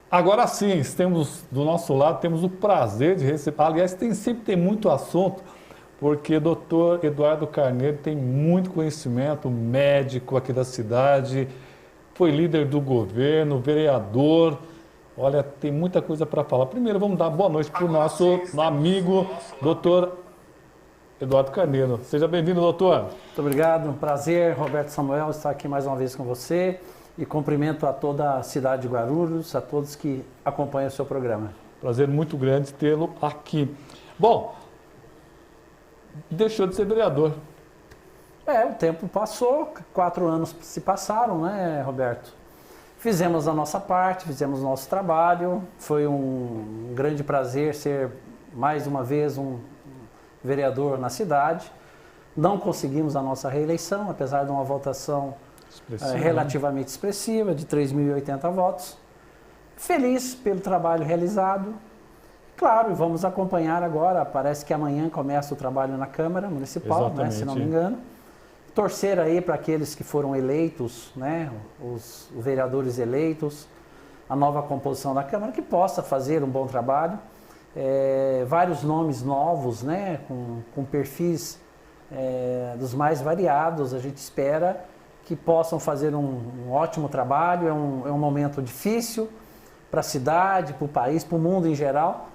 Agora sim, temos do nosso lado, temos o prazer de receber. Aliás, sempre tem muito assunto, porque o doutor Eduardo Carneiro tem muito conhecimento, médico aqui da cidade, foi líder do governo, vereador. Olha, tem muita coisa para falar. Primeiro, vamos dar boa noite para o nosso amigo, doutor Eduardo Carneiro. Seja bem-vindo, doutor. Muito obrigado, um prazer, Roberto Samuel, estar aqui mais uma vez com você. E cumprimento a toda a cidade de Guarulhos, a todos que acompanham o seu programa. Prazer muito grande tê-lo aqui. Bom, deixou de ser vereador. O tempo passou, 4 anos se passaram, né, Roberto? Fizemos a nossa parte, fizemos o nosso trabalho. Foi um grande prazer ser, mais uma vez, um vereador na cidade. Não conseguimos a nossa reeleição, apesar de uma votação relativamente expressiva, de 3.080 votos. Feliz pelo trabalho realizado. Claro, vamos acompanhar agora, parece que amanhã começa o trabalho na Câmara Municipal, né, se não me engano. Torcer aí para aqueles que foram eleitos, né, os vereadores eleitos, a nova composição da Câmara, que possa fazer um bom trabalho. Vários nomes novos, né, com perfis dos mais variados, a gente espera que possam fazer um ótimo trabalho. É um momento difícil para a cidade, para o país, para o mundo em geral.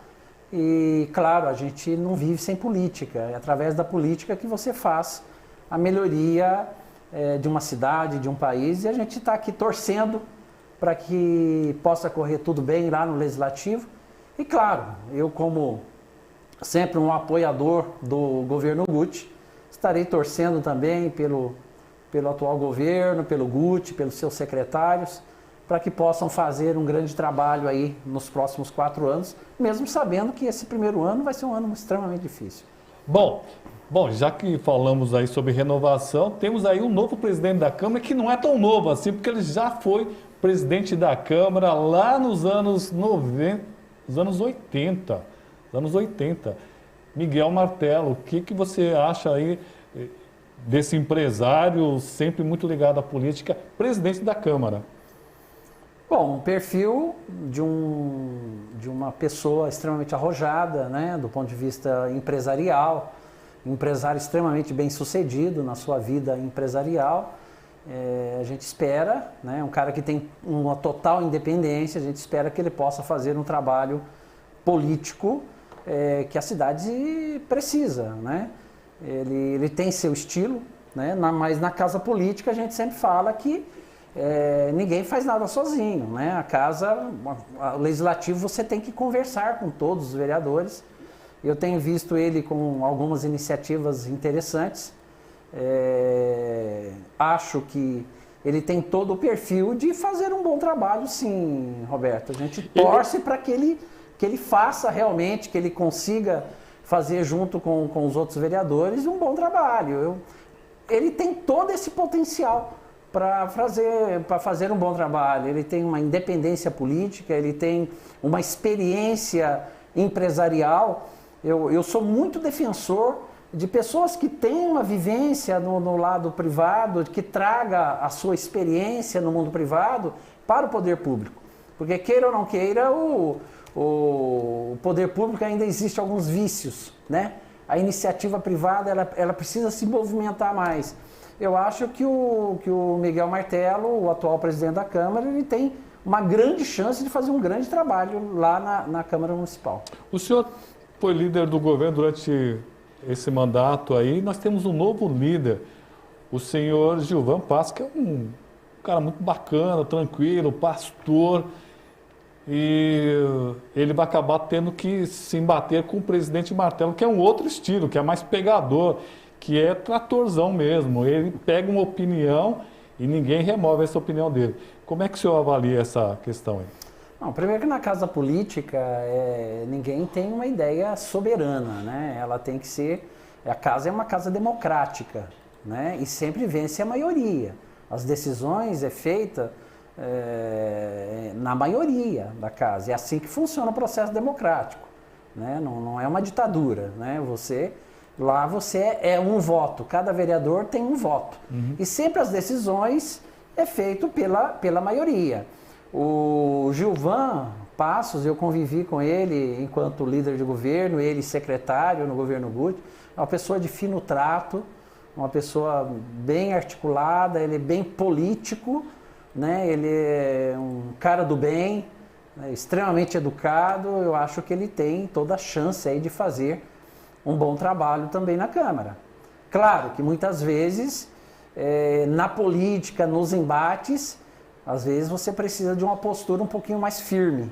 E, claro, a gente não vive sem política. É através da política que você faz a melhoria de uma cidade, de um país. E a gente está aqui torcendo para que possa correr tudo bem lá no Legislativo. E, claro, eu, como sempre um apoiador do governo Guti, estarei torcendo também pelo atual governo, pelo Guti, pelos seus secretários, para que possam fazer um grande trabalho aí nos próximos 4 anos, mesmo sabendo que esse primeiro ano vai ser um ano extremamente difícil. Bom, já que falamos aí sobre renovação, temos aí um novo presidente da Câmara, que não é tão novo assim, porque ele já foi presidente da Câmara lá nos anos 80. Miguel Martello, o que você acha aí desse empresário, sempre muito ligado à política, presidente da Câmara? Bom, um perfil de uma pessoa extremamente arrojada, né, do ponto de vista empresarial, um empresário extremamente bem sucedido na sua vida empresarial. A gente espera, né, um cara que tem uma total independência, a gente espera que ele possa fazer um trabalho político que a cidade precisa, né? Ele tem seu estilo, né? Mas na casa política a gente sempre fala que ninguém faz nada sozinho, né? O legislativo, você tem que conversar com todos os vereadores. Eu tenho visto ele com algumas iniciativas interessantes. Acho que ele tem todo o perfil de fazer um bom trabalho, sim, Roberto. A gente torce para que ele faça realmente, que ele consiga fazer junto com os outros vereadores um bom trabalho. Ele tem todo esse potencial para fazer um bom trabalho. Ele tem uma independência política, ele tem uma experiência empresarial. Eu sou muito defensor de pessoas que têm uma vivência no lado privado, que traga a sua experiência no mundo privado para o poder público. Porque, queira ou não queira, o poder público ainda existe alguns vícios, né? A iniciativa privada ela precisa se movimentar mais. Eu acho que o Miguel Martello, o atual presidente da Câmara, ele tem uma grande chance de fazer um grande trabalho lá na Câmara Municipal. O senhor foi líder do governo durante esse mandato aí. Nós temos um novo líder, o senhor Gilvan Passos, que é um cara muito bacana, tranquilo, pastor. E ele vai acabar tendo que se embater com o presidente Martello, que é um outro estilo, que é mais pegador, que é tratorzão mesmo. Ele pega uma opinião e ninguém remove essa opinião dele. Como é que o senhor avalia essa questão aí? Não, primeiro que na casa política, ninguém tem uma ideia soberana, né? Ela tem que ser... A casa é uma casa democrática, né? E sempre vence a maioria. As decisões feita na maioria da casa. É assim que funciona o processo democrático, né? Não é uma ditadura, né? Lá você é um voto, cada vereador tem um voto. Uhum. E sempre as decisões feito pela maioria. O Gilvan Passos, eu convivi com ele enquanto líder de governo, ele secretário no governo Guti, é uma pessoa de fino trato, uma pessoa bem articulada, ele é bem político, né? Ele é um cara do bem, né? Extremamente educado. Eu acho que ele tem toda a chance aí de fazer um bom trabalho também na Câmara. Claro que muitas vezes, na política, nos embates, às vezes você precisa de uma postura um pouquinho mais firme.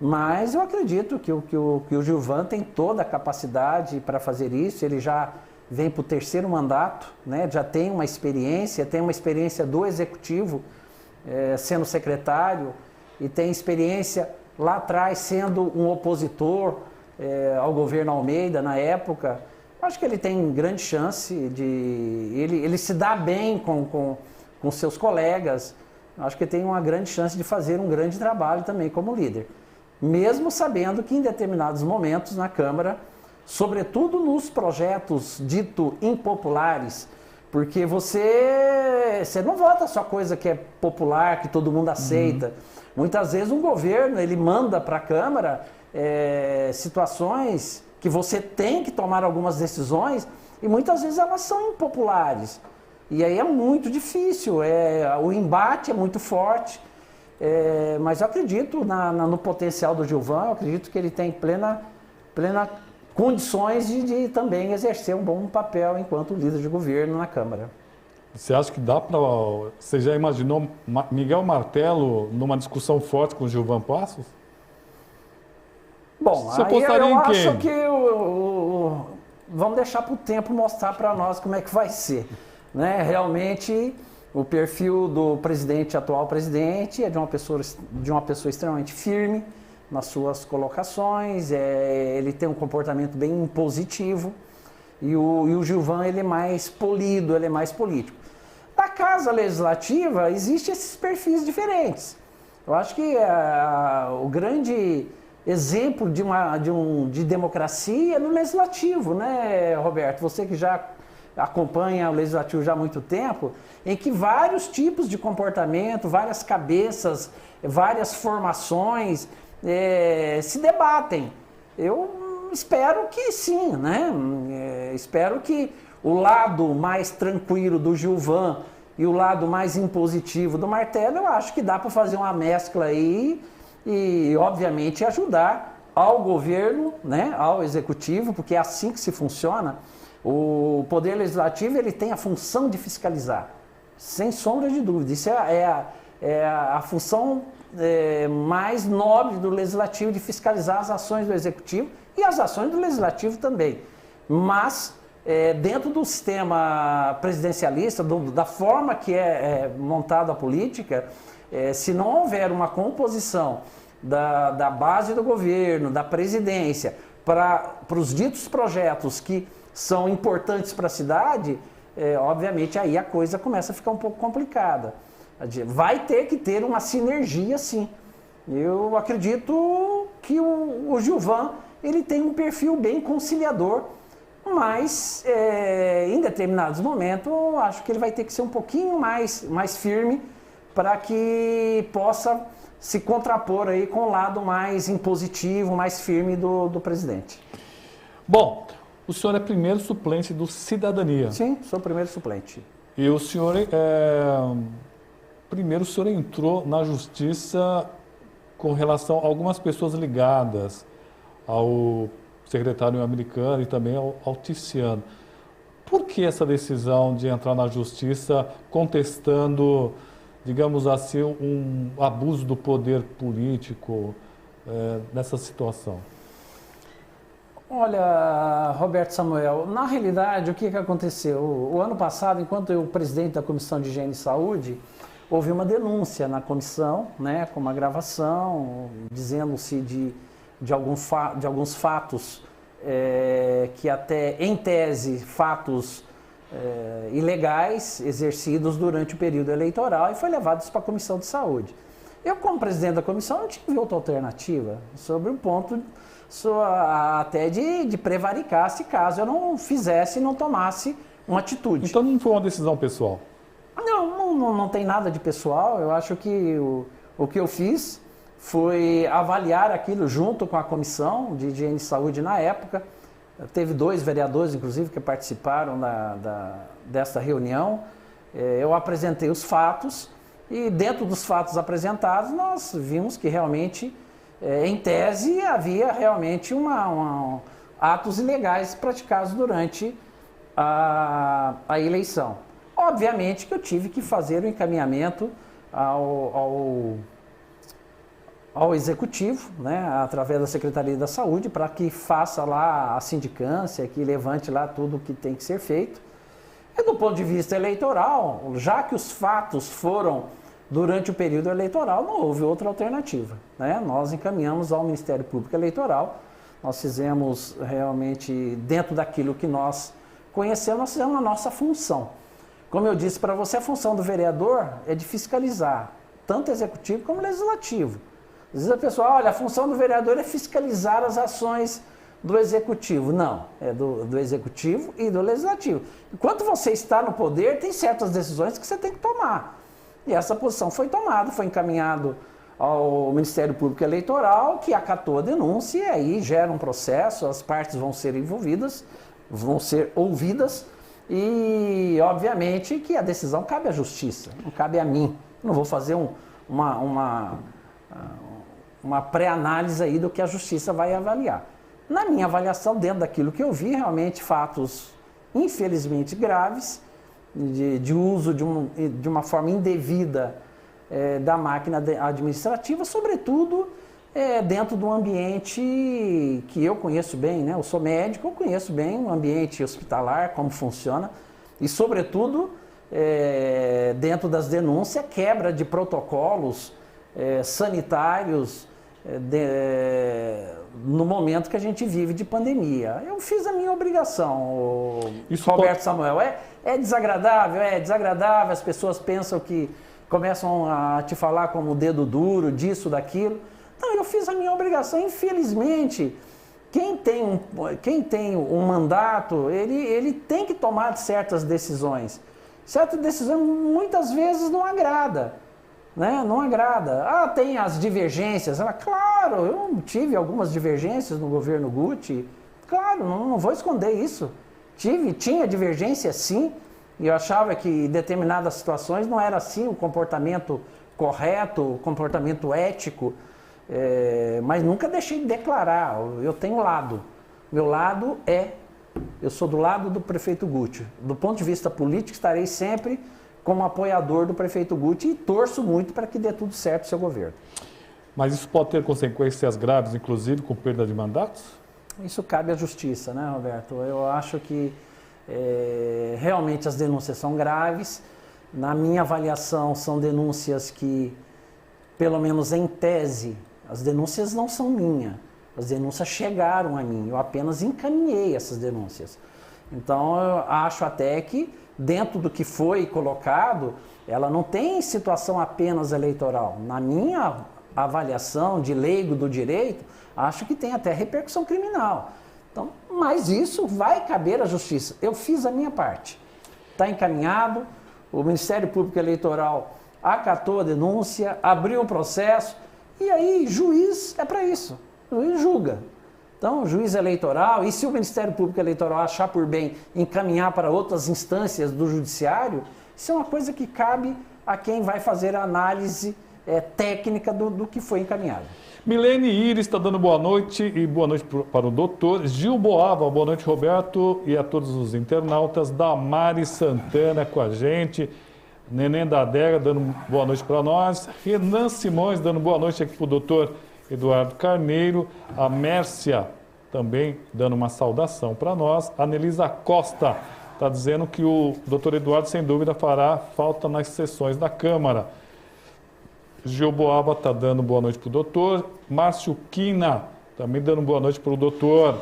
Mas eu acredito que o Gilvan tem toda a capacidade para fazer isso. Ele já vem para o 3º mandato, né? Já tem uma experiência do Executivo, sendo secretário, e tem experiência lá atrás sendo um opositor ao governo Almeida na época. Acho que ele tem grande chance de... Ele se dá bem com seus colegas. Acho que tem uma grande chance de fazer um grande trabalho também como líder. Mesmo sabendo que em determinados momentos na Câmara, sobretudo nos projetos dito impopulares, porque você não vota só coisa que é popular, que todo mundo aceita. Muitas vezes um governo ele manda para a Câmara situações que você tem que tomar algumas decisões e muitas vezes elas são impopulares. E aí é muito difícil, o embate é muito forte. Mas eu acredito no potencial do Gilvan, eu acredito que ele tem plena condições de também exercer um bom papel enquanto líder de governo na Câmara. Você acha que dá para... Você já imaginou Miguel Martello numa discussão forte com o Gilvan Passos? Bom, você aí eu acho que vamos deixar para o tempo mostrar para nós como é que vai ser, né? Realmente... O perfil do atual presidente, é de uma pessoa extremamente firme nas suas colocações, ele tem um comportamento bem positivo, e o Gilvan ele é mais polido, ele é mais político. Na Casa Legislativa existem esses perfis diferentes. Eu acho que o grande exemplo de democracia é no Legislativo, né, Roberto? Você que já acompanha o Legislativo já há muito tempo, em que vários tipos de comportamento, várias cabeças, várias formações se debatem. Eu espero que sim, né? Espero que o lado mais tranquilo do Gilvan e o lado mais impositivo do Martello, eu acho que dá para fazer uma mescla aí e, obviamente, ajudar ao governo, né? Ao Executivo, porque é assim que se funciona. O Poder Legislativo ele tem a função de fiscalizar, sem sombra de dúvida. Isso é a função mais nobre do Legislativo, de fiscalizar as ações do Executivo e as ações do Legislativo também. Mas, dentro do sistema presidencialista, da forma que é montada a política, se não houver uma composição da base do governo, da presidência, para os ditos projetos que são importantes para a cidade, obviamente aí a coisa começa a ficar um pouco complicada. Vai ter que ter uma sinergia, sim. Eu acredito que o Gilvan ele tem um perfil bem conciliador, mas em determinados momentos eu acho que ele vai ter que ser um pouquinho mais firme para que possa se contrapor aí com o lado mais impositivo, mais firme do presidente. Bom, o senhor é primeiro suplente do Cidadania. Sim, sou o primeiro suplente. E o senhor, primeiro o senhor entrou na justiça com relação a algumas pessoas ligadas ao secretário americano e também ao Tiziano. Por que essa decisão de entrar na justiça contestando, digamos assim, um abuso do poder político nessa situação? Olha, Roberto Samuel, na realidade, o que aconteceu? O ano passado, enquanto eu presidente da Comissão de Higiene e Saúde, houve uma denúncia na comissão, né, com uma gravação, dizendo-se de alguns fatos que até, em tese, fatos ilegais exercidos durante o período eleitoral, e foi levado isso para a Comissão de Saúde. Eu, como presidente da comissão, não tive outra alternativa sobre um ponto até de prevaricar se caso eu não fizesse e não tomasse uma atitude. Então não foi uma decisão pessoal? Não tem nada de pessoal. Eu acho que o O que eu fiz foi avaliar aquilo junto com a Comissão de Higiene e Saúde na época. Teve 2 vereadores, inclusive, que participaram desta reunião. Eu apresentei os fatos e dentro dos fatos apresentados nós vimos que realmente, em tese, havia realmente atos ilegais praticados durante a eleição. Obviamente que eu tive que fazer o encaminhamento ao Executivo, né, através da Secretaria da Saúde, para que faça lá a sindicância, que levante lá tudo o que tem que ser feito. E do ponto de vista eleitoral, já que os fatos foram durante o período eleitoral, não houve outra alternativa, né? Nós encaminhamos ao Ministério Público Eleitoral, nós fizemos realmente, dentro daquilo que nós conhecemos, nós fizemos a nossa função. Como eu disse para você, a função do vereador é de fiscalizar, tanto executivo como legislativo. Às vezes a pessoa, olha, a função do vereador é fiscalizar as ações do executivo. Não, é do executivo e do legislativo. Enquanto você está no poder, tem certas decisões que você tem que tomar. E essa posição foi tomada, foi encaminhado ao Ministério Público Eleitoral, que acatou a denúncia e aí gera um processo, as partes vão ser envolvidas, vão ser ouvidas e, obviamente, que a decisão cabe à Justiça, não cabe a mim. Não vou fazer uma pré-análise aí do que a Justiça vai avaliar. Na minha avaliação, dentro daquilo que eu vi, realmente fatos infelizmente graves, de uso de uma forma indevida da máquina administrativa, sobretudo dentro de um ambiente que eu conheço bem, né? Eu sou médico, eu conheço bem o ambiente hospitalar, como funciona, e sobretudo dentro das denúncias, quebra de protocolos sanitários no momento que a gente vive de pandemia. Eu fiz a minha obrigação, Roberto Samuel. É desagradável, as pessoas pensam que começam a te falar como dedo duro, disso, daquilo. Não, eu fiz a minha obrigação. Infelizmente, quem tem um mandato, ele tem que tomar certas decisões. Certas decisões muitas vezes não agrada. Né? Não agrada. Tem as divergências. Claro, eu tive algumas divergências no governo Guti. Claro, não vou esconder isso. Tinha divergência sim, e eu achava que em determinadas situações não era assim o comportamento correto, o comportamento ético, mas nunca deixei de declarar. Eu tenho lado. Meu lado eu sou do lado do prefeito Guti. Do ponto de vista político, estarei sempre como apoiador do prefeito Guti e torço muito para que dê tudo certo no seu governo. Mas isso pode ter consequências graves, inclusive com perda de mandatos? Isso cabe à Justiça, né, Roberto? Eu acho que realmente as denúncias são graves. Na minha avaliação, são denúncias que, pelo menos em tese, as denúncias não são minhas. As denúncias chegaram a mim, eu apenas encaminhei essas denúncias. Então, eu acho até que, dentro do que foi colocado, ela não tem situação apenas eleitoral. Na minha avaliação de leigo do direito, acho que tem até repercussão criminal. Então, mas isso vai caber à Justiça. Eu fiz a minha parte. Está encaminhado, o Ministério Público Eleitoral acatou a denúncia, abriu o processo, e aí juiz é para isso, o juiz julga. Então, o juiz eleitoral, e se o Ministério Público Eleitoral achar por bem encaminhar para outras instâncias do Judiciário, isso é uma coisa que cabe a quem vai fazer a análise técnica do que foi encaminhado. Milene Iris está dando boa noite e boa noite para o doutor. Gil Boava, boa noite, Roberto, e a todos os internautas. Damari Santana com a gente. Neném da Adega dando boa noite para nós. Renan Simões dando boa noite aqui para o doutor Eduardo Carneiro. A Mércia também dando uma saudação para nós. A Nelisa Costa está dizendo que o doutor Eduardo, sem dúvida, fará falta nas sessões da Câmara. Gil Boaba está dando boa noite para o doutor. Márcio Quina também dando boa noite para o doutor.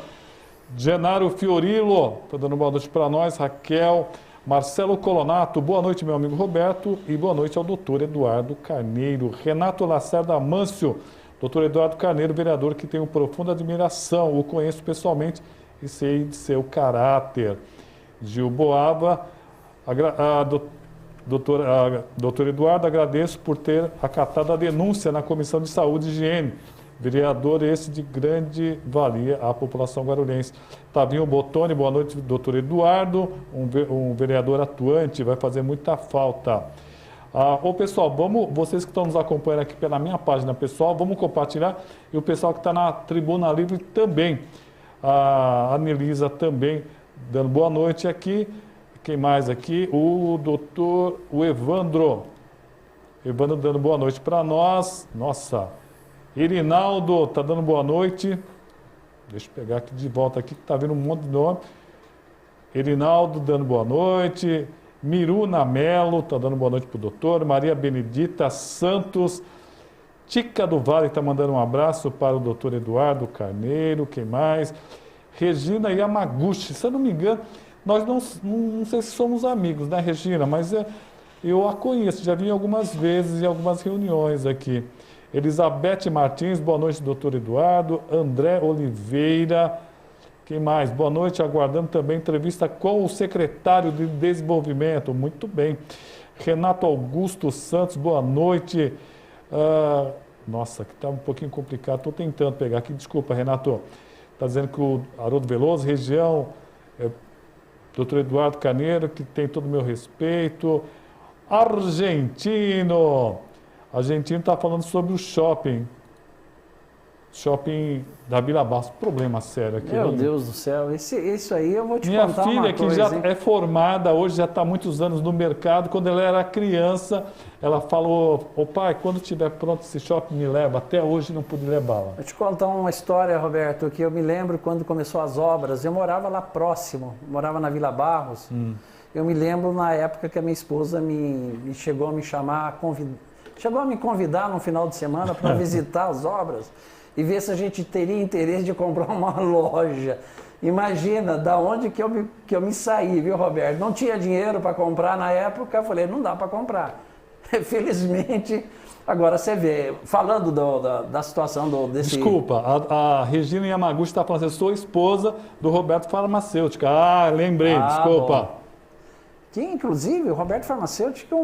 Genaro Fiorillo está dando boa noite para nós. Raquel. Marcelo Colonato, boa noite, meu amigo Roberto. E boa noite ao doutor Eduardo Carneiro. Renato Lacerda Mâncio, doutor Eduardo Carneiro, vereador que tenho profunda admiração. O conheço pessoalmente e sei de seu caráter. Gil Boaba, Doutor Eduardo, agradeço por ter acatado a denúncia na Comissão de Saúde e Higiene. Vereador esse de grande valia à população guarulhense. Tavinho Botoni, boa noite, doutor Eduardo, um vereador atuante, vai fazer muita falta. Ô pessoal, vocês que estão nos acompanhando aqui pela minha página pessoal, vamos compartilhar. E o pessoal que está na Tribuna Livre também. A Anelisa também dando boa noite aqui. Quem mais aqui? O Evandro. Evandro dando boa noite para nós. Nossa. Irinaldo está dando boa noite. Deixa eu pegar aqui de volta aqui, que está vindo um monte de nome. Irinaldo dando boa noite. Miruna Melo está dando boa noite para o doutor. Maria Benedita Santos. Tica do Vale está mandando um abraço para o doutor Eduardo Carneiro. Quem mais? Regina Yamaguchi. Se eu não me engano, nós não sei se somos amigos, né, Regina? Mas eu a conheço, já vim algumas vezes em algumas reuniões aqui. Elizabeth Martins, boa noite, doutor Eduardo. André Oliveira, quem mais? Boa noite, aguardando também entrevista com o secretário de Desenvolvimento. Muito bem. Renato Augusto Santos, boa noite. Nossa, que está um pouquinho complicado, estou tentando pegar aqui, desculpa, Renato. Está dizendo que o Haroldo Veloso, região, doutor Eduardo Carneiro, que tem todo o meu respeito. Argentino está falando sobre o shopping da Vila Bastos. Problema sério aqui. Meu Deus do céu, isso aí eu vou te Minha contar filha, uma que coisa, já hein? é formada, hoje já está há muitos anos no mercado, quando ela era criança, ela falou, ô pai, quando estiver pronto esse shopping me leva. Até hoje não pude levá-la. Vou te contar uma história, Roberto, que eu me lembro quando começou as obras. Eu morava lá próximo, morava na Vila Barros. Eu me lembro na época que a minha esposa me chegou a me chamar, chegou a me convidar no final de semana para visitar as obras e ver se a gente teria interesse de comprar uma loja. Imagina, da onde que eu me saí, viu, Roberto? Não tinha dinheiro para comprar na época, eu falei, não dá para comprar. Felizmente, agora você vê, falando da situação desse... Desculpa, a Regina Yamaguchi está falando, eu sou esposa do Roberto Farmacêutica. Lembrei, desculpa. Bom. Que, inclusive, o Roberto Farmacêutico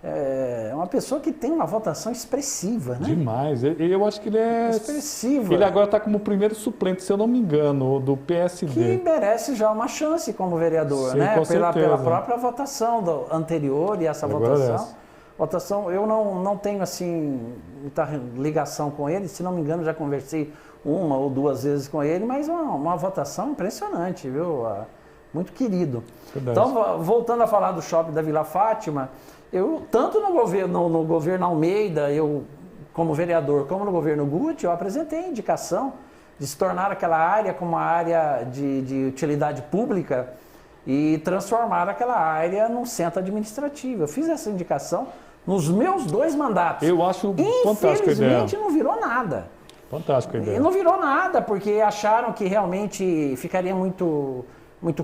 é uma pessoa que tem uma votação expressiva, né? Demais. Eu acho que ele é... Expressiva. Ele agora está como primeiro suplente, se eu não me engano, do PSD. Que merece já uma chance como vereador, Sim, né? com Pela certeza. própria votação anterior e essa votação. Eu não tenho, assim, muita ligação com ele. Se não me engano, já conversei uma ou duas vezes com ele, mas uma votação impressionante, viu? Muito querido. Verdade. Então, voltando a falar do shopping da Vila Fátima, eu, tanto no governo Almeida, eu como vereador, como no governo Guti, eu apresentei a indicação de se tornar aquela área como uma área de utilidade pública e transformar aquela área num centro administrativo. Eu fiz essa indicação nos meus 2 mandatos. Eu acho fantástica a ideia. Infelizmente não virou nada. Fantástica a ideia. E não virou nada, porque acharam que realmente ficaria muito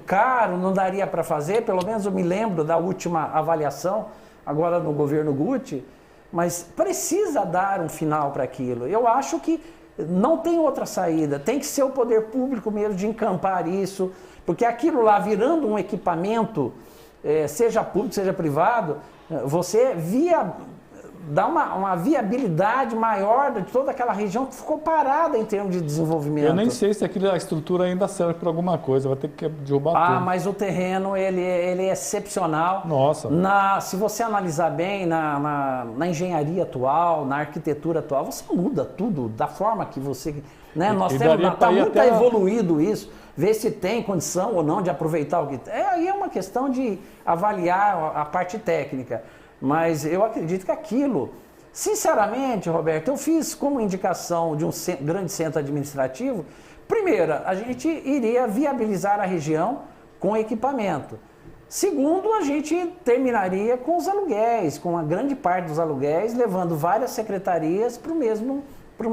caro, não daria para fazer. Pelo menos eu me lembro da última avaliação, agora no governo Guti, mas precisa dar um final para aquilo. Eu acho que não tem outra saída, tem que ser o poder público mesmo de encampar isso, porque aquilo lá virando um equipamento, seja público, seja privado, você dá uma viabilidade maior de toda aquela região que ficou parada em termos de desenvolvimento. Eu nem sei se a estrutura ainda serve para alguma coisa, vai ter que derrubar tudo. Mas o terreno, ele é excepcional. Nossa. Se você analisar bem na engenharia atual, na arquitetura atual, você muda tudo da forma que você... Né? Está muito evoluído isso, ver se tem condição ou não de aproveitar o que... Aí é uma questão de avaliar a parte técnica. Mas eu acredito que aquilo, sinceramente, Roberto, eu fiz como indicação de um grande centro administrativo. Primeiro, a gente iria viabilizar a região com equipamento. Segundo, a gente terminaria com os aluguéis, com a grande parte dos aluguéis, levando várias secretarias para o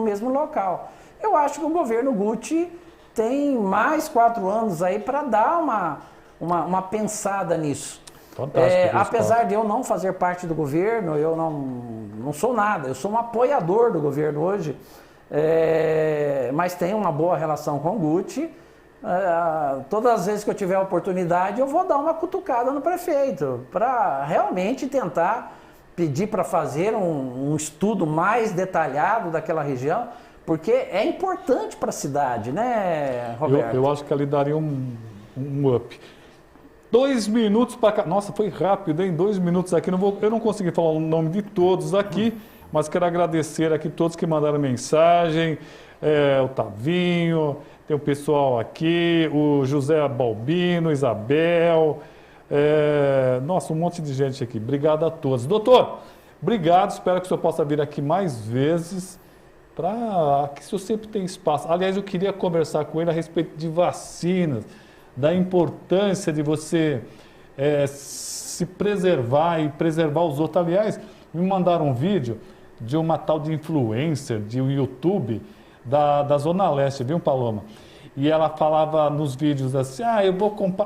mesmo local. Eu acho que o governo Guti tem mais 4 anos aí para dar uma pensada nisso. Fantástico. Apesar de eu não fazer parte do governo, eu não sou nada, eu sou um apoiador do governo hoje, mas tenho uma boa relação com o Guti. Todas as vezes que eu tiver a oportunidade, eu vou dar uma cutucada no prefeito, para realmente tentar pedir para fazer um estudo mais detalhado daquela região, porque é importante para a cidade, né, Roberto? Eu acho que ali daria um up. 2 minutos para cá. Nossa, foi rápido, hein? 2 minutos aqui. Eu não consegui falar o nome de todos aqui, mas quero agradecer aqui todos que mandaram mensagem. O Tavinho, tem o pessoal aqui, o José Balbino, Isabel. Nossa, um monte de gente aqui. Obrigado a todos. Doutor, obrigado. Espero que o senhor possa vir aqui mais vezes. Para que o senhor sempre tem espaço. Aliás, eu queria conversar com ele a respeito de vacinas, da importância de você se preservar e preservar os outros. Aliás, me mandaram um vídeo de uma tal de influencer de YouTube da Zona Leste, viu, Paloma? E ela falava nos vídeos assim,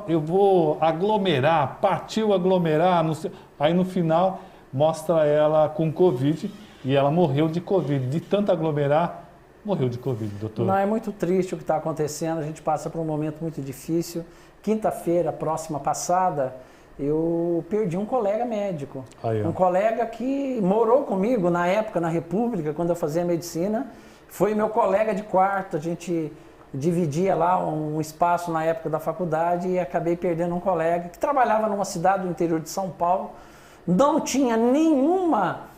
eu vou aglomerar, partiu aglomerar, não sei. Aí no final mostra ela com Covid e ela morreu de Covid, de tanto aglomerar, morreu de Covid, doutor. Não, é muito triste o que está acontecendo, a gente passa por um momento muito difícil. Quinta-feira, próxima passada, eu perdi um colega médico. Um colega que morou comigo na época, na República, quando eu fazia medicina. Foi meu colega de quarto, a gente dividia lá um espaço na época da faculdade e acabei perdendo um colega que trabalhava numa cidade do interior de São Paulo. Não tinha nenhuma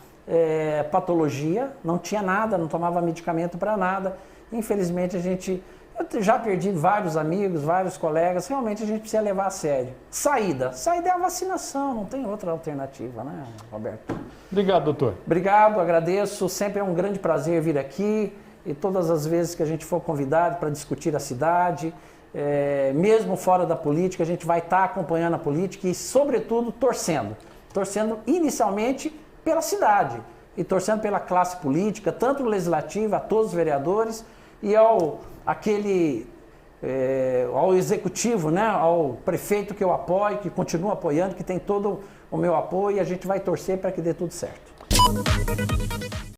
patologia, não tinha nada, não tomava medicamento para nada. Infelizmente eu já perdi vários amigos, vários colegas, realmente a gente precisa levar a sério. Saída é a vacinação, não tem outra alternativa, né, Roberto? Obrigado, doutor. Obrigado, agradeço, sempre é um grande prazer vir aqui e todas as vezes que a gente for convidado para discutir a cidade, mesmo fora da política, a gente vai estar acompanhando a política e, sobretudo, torcendo inicialmente pela cidade e torcendo pela classe política, tanto legislativa, a todos os vereadores e ao executivo, né, ao prefeito que eu apoio, que continua apoiando, que tem todo o meu apoio e a gente vai torcer para que dê tudo certo.